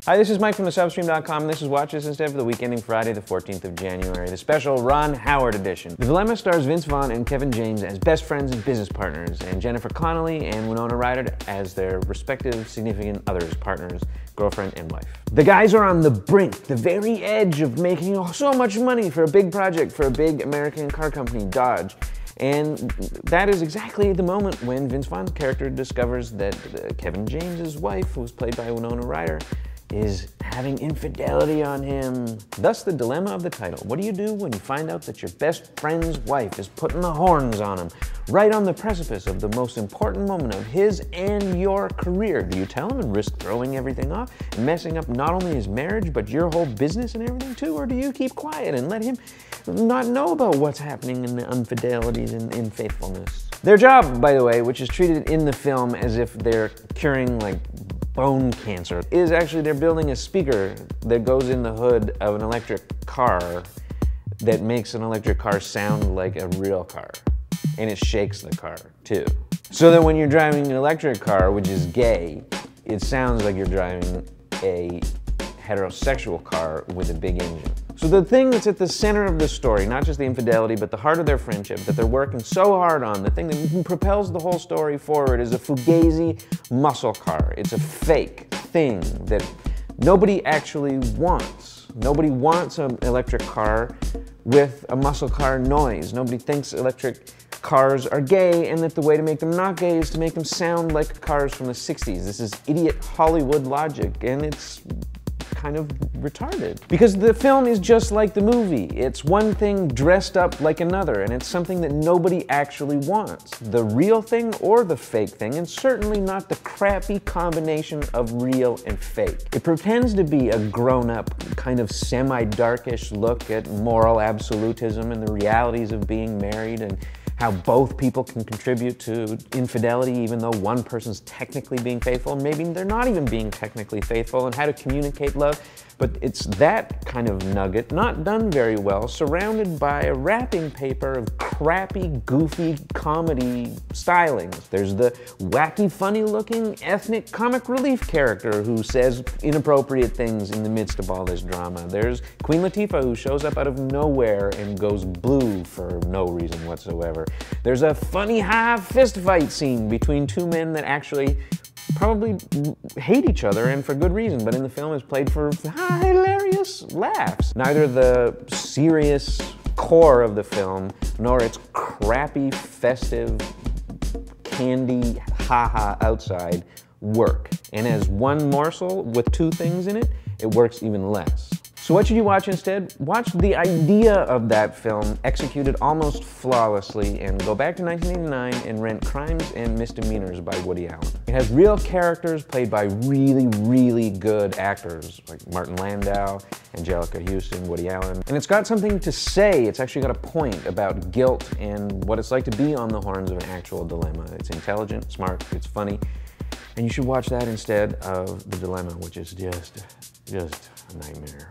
Hi, this is Mike from thesubstream.com, and this is Watch This Instead for the week ending Friday, the 14th of January, the special Ron Howard edition. The Dilemma stars Vince Vaughn and Kevin James as best friends and business partners, and Jennifer Connelly and Winona Ryder as their respective significant others, partners, girlfriend, and wife. The guys are on the brink, the very edge of making so much money for a big project for a big American car company, Dodge. And that is exactly the moment when Vince Vaughn's character discovers that Kevin James's wife, who was played by Winona Ryder, is having infidelity on him. Thus the dilemma of the title. What do you do when you find out that your best friend's wife is putting the horns on him, right on the precipice of the most important moment of his and your career? Do you tell him and risk throwing everything off and messing up not only his marriage, but your whole business and everything too? Or do you keep quiet and let him not know about what's happening in the infidelities and unfaithfulness? Their job, by the way, which is treated in the film as if they're curing like bone cancer, is actually they're building a speaker that goes in the hood of an electric car that makes an electric car sound like a real car. And it shakes the car too. So that when you're driving an electric car, which is gay, it sounds like you're driving a heterosexual car with a big engine. So the thing that's at the center of the story, not just the infidelity, but the heart of their friendship that they're working so hard on, the thing that propels the whole story forward, is a Fugazi muscle car. It's a fake thing that nobody actually wants. Nobody wants an electric car with a muscle car noise. Nobody thinks electric cars are gay, and that the way to make them not gay is to make them sound like cars from the 60s. This is idiot Hollywood logic, and it's kind of retarded. Because the film is just like the movie. It's one thing dressed up like another, and it's something that nobody actually wants. The real thing or the fake thing, and certainly not the crappy combination of real and fake. It pretends to be a grown-up, kind of semi-darkish look at moral absolutism and the realities of being married, and how both people can contribute to infidelity even though one person's technically being faithful, and maybe they're not even being technically faithful, and how to communicate love. But it's that kind of nugget, not done very well, surrounded by a wrapping paper of crappy, goofy comedy stylings. There's the wacky, funny-looking ethnic comic relief character who says inappropriate things in the midst of all this drama. There's Queen Latifah, who shows up out of nowhere and goes blue for no reason whatsoever. There's a funny fist fight scene between two men that actually probably hate each other, and for good reason, but in the film is played for hilarious laughs. Neither the serious core of the film nor its crappy, festive, candy, haha outside work. And as one morsel with two things in it, it works even less. So what should you watch instead? Watch the idea of that film executed almost flawlessly, and go back to 1989 and rent Crimes and Misdemeanors by Woody Allen. It has real characters played by really, really good actors like Martin Landau, Angelica Houston, Woody Allen. And it's got something to say. It's actually got a point about guilt and what it's like to be on the horns of an actual dilemma. It's intelligent, smart, it's funny. And you should watch that instead of The Dilemma, which is just a nightmare.